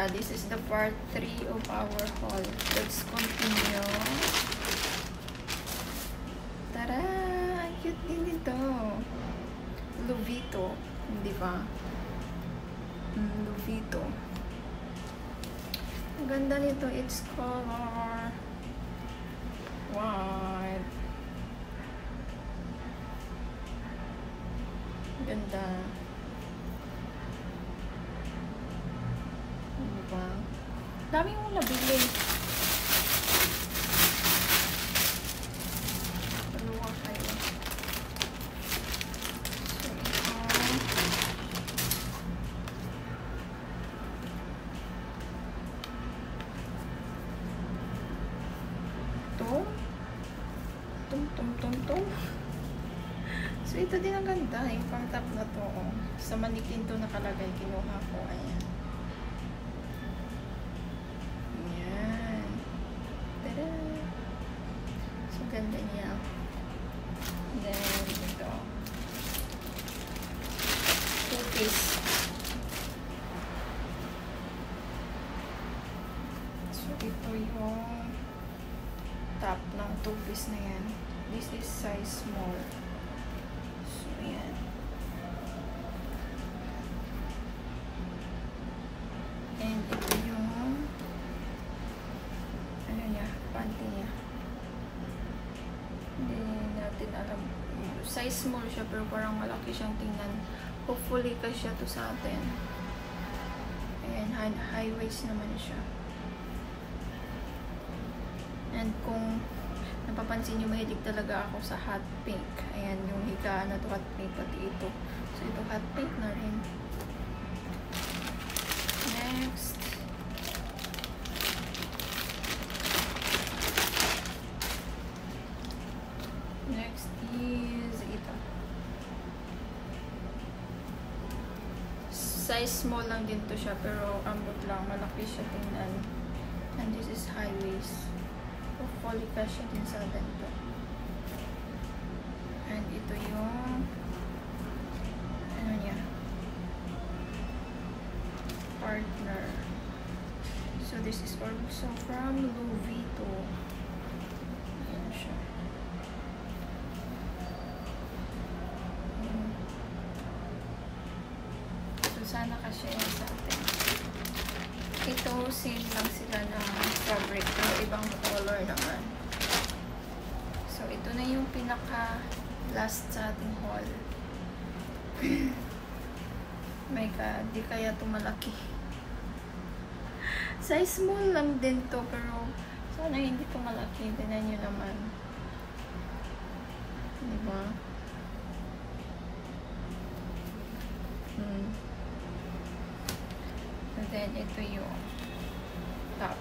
yeah, this is the part 3 of our haul. Let's continue. Tara! Ang cute din dito. Luvito. Di ba? Luvito. Ang ganda nito. It's color white. Ganda. Diba? Dami mong nabili. Dalawa kayo. So, ito. So, ito din ang ganda. Yung pang top na to. Oh. Sa manikin to nakalagay. Kinuha ko. Ayan. Ayan. Tada! So, ganda niya. Then, ito. 2-piece. So, ito yung top ng 2-piece na yan. This is size small. So, yan. And ito yung ano niya, panty niya. Hindi natin alam. Size small siya pero parang malaki siyang tingnan. Hopefully kasya to sa atin. Ayan, high waist naman siya. And kung napapansin nyo, mahilig talaga ako sa hot pink. Ayan, yung higaan na to hot pink, pati ito. So, ito hot pink na rin. Next. Next is ito. Size small lang din to siya, pero ambot lang. Malaki siya tingnan. And this is high waist. Hopefully kasya din sa ganito. And ito yung ano niya, partner. So this is also from Luvito. Ayan siya. So sana kasya yan sa atin. Ito, same lang sila ng fabric, pero ibang color naman. So, ito na yung pinaka last sa ating haul. My God, di kaya ito malaki. Size small lang din to, pero sana hindi ito malaki. Tignan nyo naman. Diba? And then, ito yung top.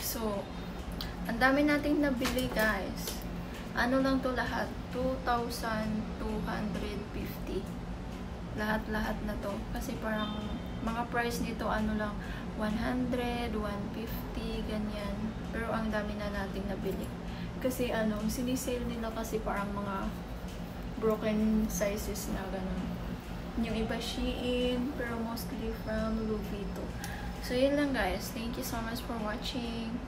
So, ang dami nating nabili, guys. Ano lang to lahat? 2,250. Lahat-lahat na to. Kasi parang, mga price nito, ano lang, 100, 150, ganyan. Pero ang dami na nating nabili. Kasi ano, sinisale nila kasi parang mga broken sizes na ganun. Yung iba Shein, pero mostly from Luvito. So yun lang, guys. Thank you so much for watching.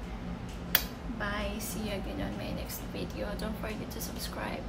Bye. See you again on my next video. Don't forget to subscribe.